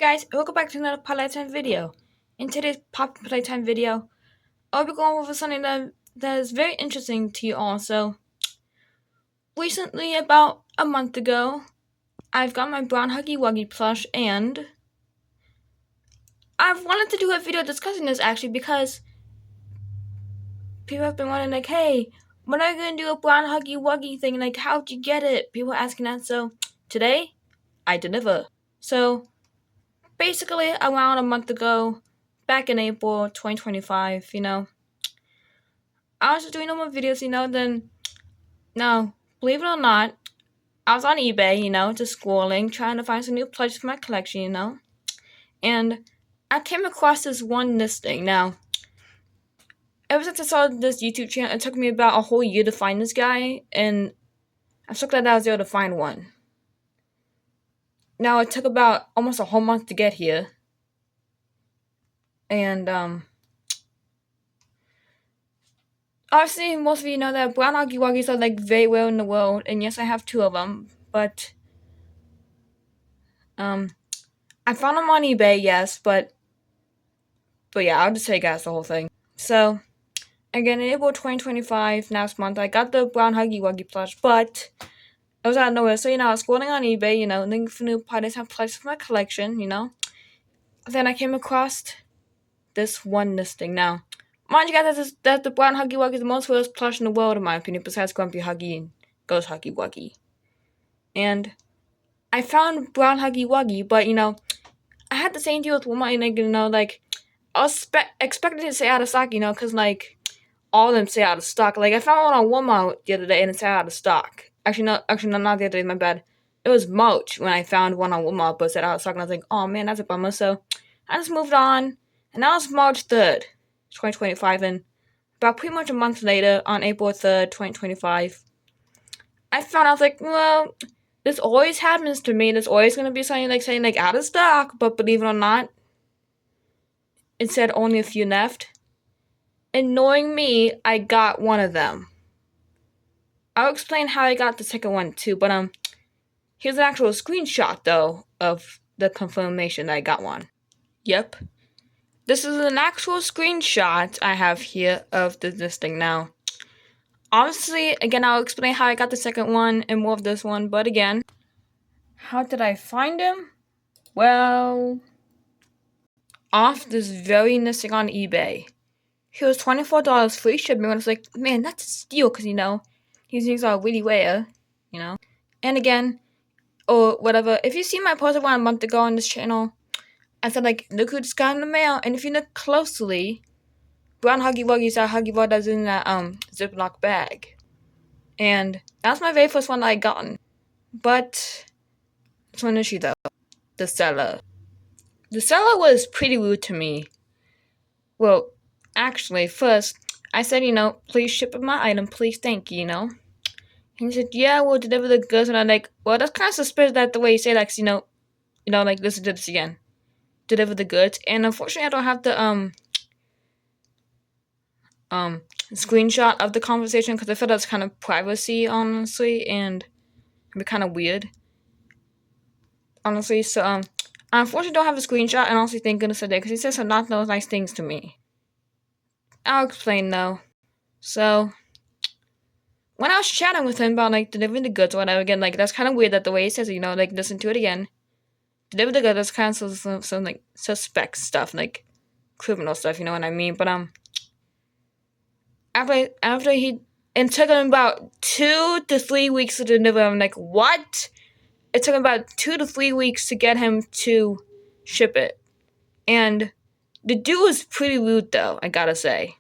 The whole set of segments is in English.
Guys, welcome back to another Playtime video. In today's Pop Playtime video, I'll be going over something that is very interesting to you all. So, recently, about a month ago, I've got my brown Huggy Wuggy plush, and I've wanted to do a video discussing this actually because people have been wondering, like, hey, when are you going to do a brown Huggy Wuggy thing? Like, how'd you get it? People are asking that. So, today, I deliver. So, basically, around a month ago, back in April 2025, I was just doing normal videos, then, now, believe it or not, I was on eBay, just scrolling, trying to find some new plushes for my collection, and I came across this one listing. Now, ever since I saw this YouTube channel, it took me about a whole year to find this guy, and I'm so glad that I was able to find one. Now, it took about almost a whole month to get here, and, obviously, most of you know that brown Huggy Wuggys are, like, very rare in the world, and yes, I have two of them, but, I found them on eBay, yes, but yeah, I'll just tell you guys the whole thing. So, again, in April 2025, last month, I got the brown Huggy Wuggy plush, but it was out of nowhere. So, I was scrolling on eBay, looking for new Playtime plushes for my collection, Then I came across this one listing. Now, mind you guys, that the brown Huggy Wuggy is the most rarest plush in the world, in my opinion, besides Grumpy Huggy and Ghost Huggy Wuggy. And I found brown Huggy Wuggy, but, I had the same deal with Walmart, like, I was expecting it to stay out of stock, because, like, all of them stay out of stock. Like, I found one on Walmart the other day, and it stayed out of stock. Actually, no, not the other day, my bad. It was March when I found one on Walmart, but it stayed out of stock, and I was like, oh, man, that's a bummer. So, I just moved on, and now it's March 3rd, 2025, and about pretty much a month later, on April 3rd, 2025, I found out, like, well, this always happens to me. There's always going to be something, like, saying, like, out of stock, but believe it or not, it said only a few left. And knowing me, I got one of them. I'll explain how I got the second one too, but here's an actual screenshot though of the confirmation that I got one. Yep. This is an actual screenshot I have here of the listing now. Obviously, again, I'll explain how I got the second one and more of this one, but again, how did I find him? Well, off this very listing on eBay. He was $24 free shipping, and I was like, man, that's a steal, because, these things are really rare, And again, or whatever, if you see my post about a month ago on this channel, I said, like, look who just got in the mail, and if you look closely, brown Huggy Wuggy is that Huggy Wuggy that's in that, Ziploc bag. And that's my very first one that I gotten. But, there's one issue, though. The seller. The seller was pretty rude to me. Well, actually, first, I said, please ship my item, please, thank you, And he said, yeah, we'll deliver the goods, and I'm like, well, that's kind of suspicious that the way you say, like, like, listen to this again. Deliver the goods, and unfortunately, I don't have the, screenshot of the conversation, because I feel that's kind of privacy, honestly, and it'd be kind of weird, honestly, so, I unfortunately don't have a screenshot, and honestly, thank goodness I did, because he said some not those nice things to me. I'll explain, though. So, when I was chatting with him about, like, delivering the goods or whatever, again, like, that's kind of weird that the way he says it, like, listen to it again. Deliver the goods, that's kind of some like, suspect stuff, like, criminal stuff, you know what I mean? But, after it took him about 2 to 3 weeks to deliver, I'm like, what? It took him about 2 to 3 weeks to get him to ship it. And the dude was pretty rude, though, I gotta say.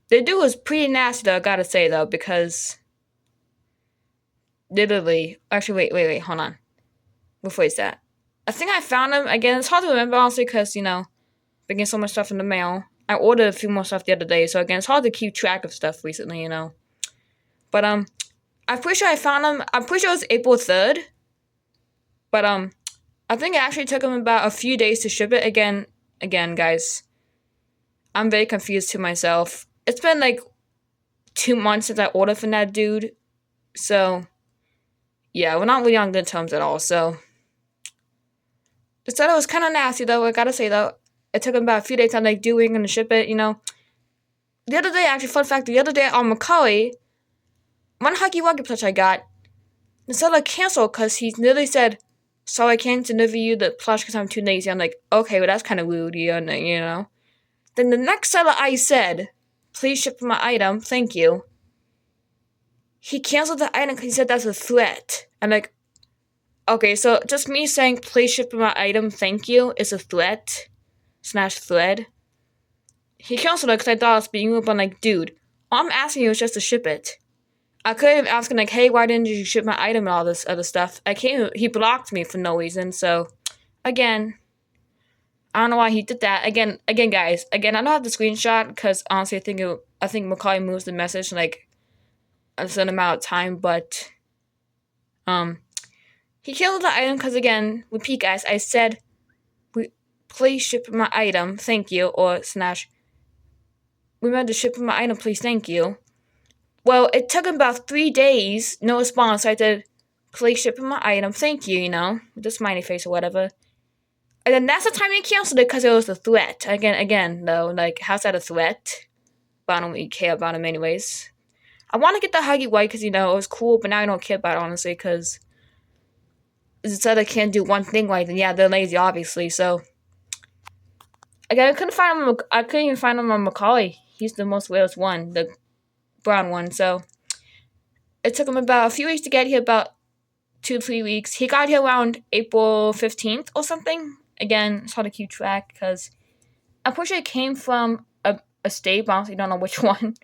The dude was pretty nasty, though, I gotta say, though, because literally, actually, wait, hold on. Rephrase that. I think I found him, again, it's hard to remember, honestly, because, been getting so much stuff in the mail. I ordered a few more stuff the other day, so again, it's hard to keep track of stuff recently, But, I'm pretty sure I found him, I'm pretty sure it was April 3rd. But, I think it actually took him about a few days to ship it. Again, guys, I'm very confused to myself. It's been, like, 2 months since I ordered from that dude. So, yeah, we're not really on good terms at all. So the seller was kind of nasty though. I gotta say though, it took him about a few days. I'm like, dude, we're gonna ship it. The other day, actually, fun fact, the other day on Macaulay, one Huggy Wuggy plush I got, the seller canceled because he literally said, "Sorry, I can't deliver you the plush because I'm too lazy." I'm like, okay, well that's kind of rude, you know. Then the next seller I said, "Please ship my item, thank you." He canceled the item because he said that's a threat. I'm like, okay, so just me saying please ship my item, thank you, is a threat slash thread. He canceled it because I thought I was being rude, but I'm like, dude, all I'm asking you is just to ship it. I could have asked him like, hey, why didn't you ship my item and all this other stuff? He blocked me for no reason, so again, I don't know why he did that. Again, guys. Again, I don't have the screenshot because honestly, I think Macaulay moves the message like a certain amount of time, but he killed the item because again, repeat, guys. I said, please ship my item, thank you, or slash, remember to ship my item, please, thank you. Well, it took him about 3 days, no response. So I said, please ship my item, thank you. With the smiley face or whatever. And then that's the time he canceled it because it was a threat. Again, though, like, how's that a threat? But I don't really care about him anyways. I want to get the Huggy White because, it was cool, but now I don't care about it, honestly, because it said I can't do one thing right, then yeah, they're lazy, obviously, so. Again, I couldn't even find him on Macaulay. He's the most weirdest one, the brown one, so. It took him about a few weeks to get here, about 2-3 weeks. He got here around April 15th or something. Again, it's hard to keep track because I'm pretty sure it came from a state, but I honestly don't know which one.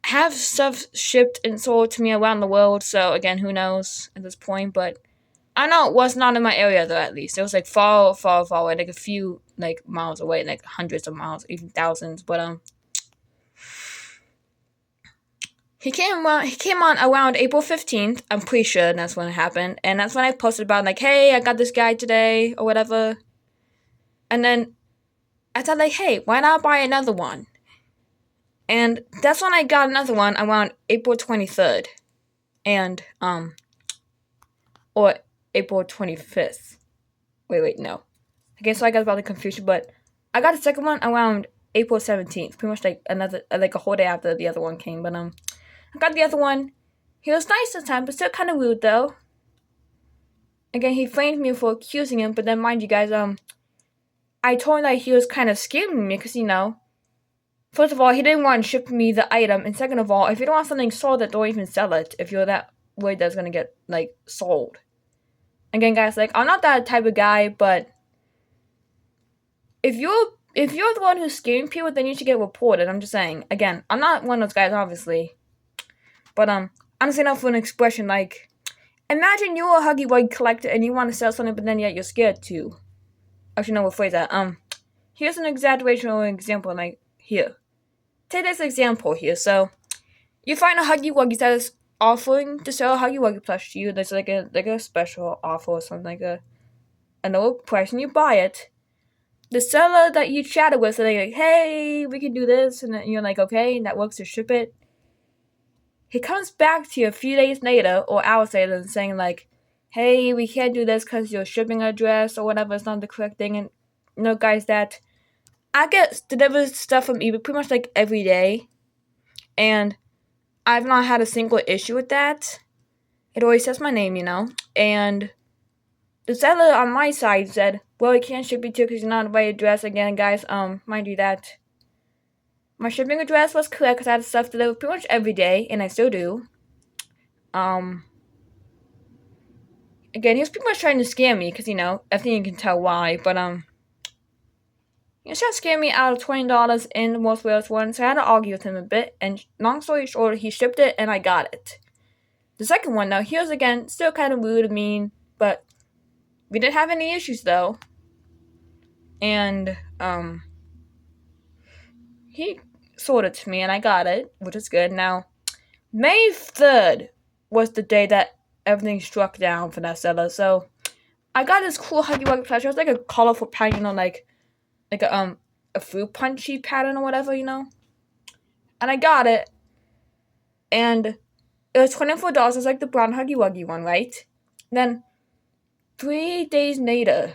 I have stuff shipped and sold to me around the world, so again, who knows at this point, but I know it was not in my area though, at least. It was like far away, like a few like miles away, like hundreds of miles, even thousands, but He came on around April 15th. I'm pretty sure that's when it happened. And that's when I posted about, like, hey, I got this guy today, or whatever. And then I thought, like, hey, why not buy another one? And that's when I got another one around April 23rd. And, or April 25th. Wait, no. I guess I got about the confusion, but I got the second one around April 17th. Pretty much like a whole day after the other one came, but, I got the other one. He was nice this time, but still kind of rude, though. Again, he framed me for accusing him, but then, mind you guys, I told him that he was kind of scamming me, because, first of all, he didn't want to ship me the item, and second of all, if you don't want something sold, don't even sell it, if you're that worried that's gonna get, like, sold. Again, guys, like, I'm not that type of guy, but if you're the one who's scamming people, then you should get reported. I'm just saying. Again, I'm not one of those guys, obviously. But, honestly enough for an expression, like, imagine you're a Huggy Wuggy collector and you want to sell something, but then yet you're scared to. Actually, no, we'll phrase that. Here's an exaggeration or an example, like, here. Take this example here. So, you find a Huggy Wuggy that is offering to sell a Huggy Wuggy plush to you. There's like a special offer or something, like a lower price, and you buy it. The seller that you chatted with, so they're like, hey, we can do this, and then you're like, okay, and that works to ship it. He comes back to you a few days later or hours later and saying like, hey, we can't do this because your shipping address or whatever is not the correct thing. And guys, that I get delivered stuff from eBay pretty much like every day. And I've not had a single issue with that. It always says my name, And the seller on my side said, well, we can't ship it to you because you're not the right address. Again, guys, mind you that my shipping address was correct because I had stuff delivered pretty much every day, and I still do. Again, he was pretty much trying to scam me because, I think you can tell why, but, he was trying to scam me out of $20 in the most weirdest one, so I had to argue with him a bit, and long story short, he shipped it, and I got it. The second one, now, he was, again, still kind of rude and mean, but we didn't have any issues, though. And, he sold it to me, and I got it, which is good. Now, May 3rd was the day that everything struck down for that seller, so I got this cool Huggy Wuggy plush. It was like a colorful pattern, like a fruit punchy pattern or whatever, And I got it, and it it was $24. It's like the brown Huggy Wuggy one, right? Then 3 days later,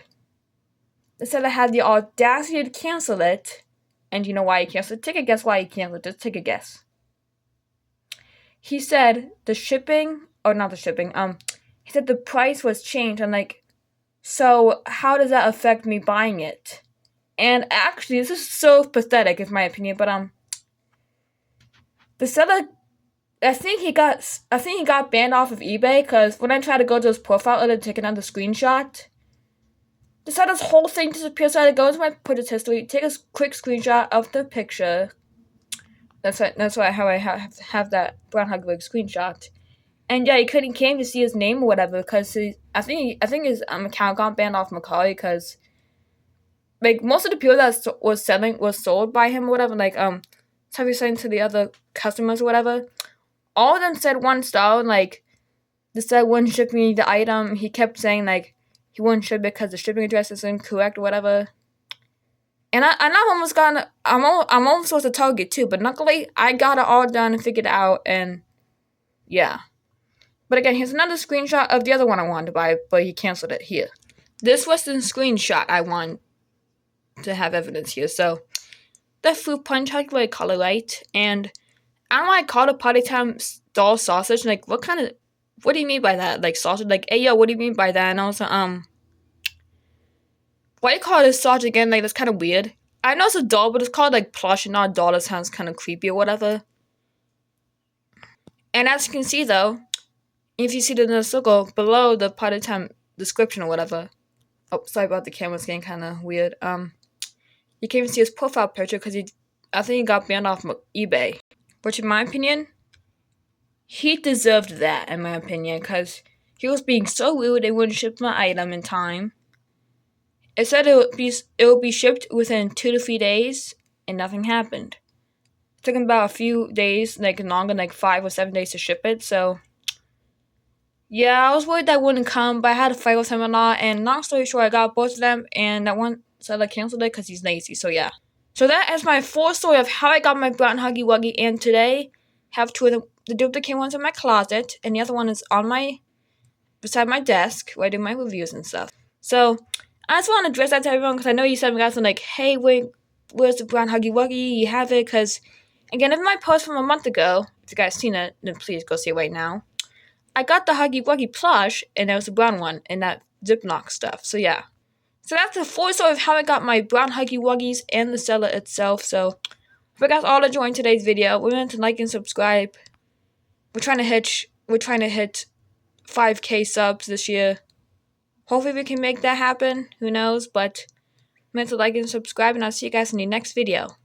the seller had the audacity to cancel it. And you know why he canceled it? Take a guess why he canceled it. Just take a guess. He said the shipping, or not the shipping, he said the price was changed. I'm like, so how does that affect me buying it? And actually, this is so pathetic, in my opinion, but the seller, I think he got banned off of eBay, because when I tried to go to his profile to take another screenshot, the seller's whole thing disappears. So I had to go into my purchase history, take a quick screenshot of the picture. That's how I have that brown Huggy Wuggy screenshot. And yeah, he came to see his name or whatever, because I think his account got banned off Macaulay, because like most of the people that was sold by him or whatever, like so he saying to the other customers or whatever, all of them said one star, and like the seller wouldn't ship me the item. He kept saying like he wouldn't ship it because the shipping address is incorrect or whatever. And I'm almost supposed to Target too, but luckily I got it all done and figured it out, and yeah. But again, here's another screenshot of the other one I wanted to buy, but he canceled it here. This was the screenshot I want to have evidence here. So the fruit punch Huggy Wuggy color, right? And I don't know why I called it Party Time doll sausage. Like, what do you mean by that? Like sausage? Like, hey yo, what do you mean by that? And also, why do you call it a sausage again? Like, that's kind of weird. I know it's a doll, but it's called like plush and not a doll. That sounds kind of creepy or whatever. And as you can see though, if you see the little circle below the Party Time description or whatever. Oh, sorry about the camera's getting kind of weird. You can even see his profile picture, because I think he got banned off eBay. Which, in my opinion, he deserved that, in my opinion, because he was being so rude. They wouldn't ship my item in time. It said it would be shipped within 2 to 3 days, and nothing happened. It took him about a few days, like longer, like 5 or 7 days to ship it. So yeah, I was worried that wouldn't come, but I had to fight with him a lot. And long story short, I got both of them, and that one seller canceled it because he's lazy. So yeah. So that is my full story of how I got my brown Huggy Wuggy, and today I have two of the duplicate ones in my closet, and the other one is beside my desk where I do my reviews and stuff. So I just want to address that to everyone, because I know you said guys are like, hey, where's the brown Huggy Wuggy? You have it? Because again, if my post from a month ago, if you guys seen it, then please go see it right now. I got the Huggy Wuggy plush, and there was the brown one in that Ziploc stuff. So yeah. So that's the full story of how I got my brown Huggy Wuggies and the seller itself. So hope you guys all enjoyed today's video. Remember to like and subscribe. We're trying to hit 5K subs this year. Hopefully we can make that happen. Who knows? But remember to like and subscribe, and I'll see you guys in the next video.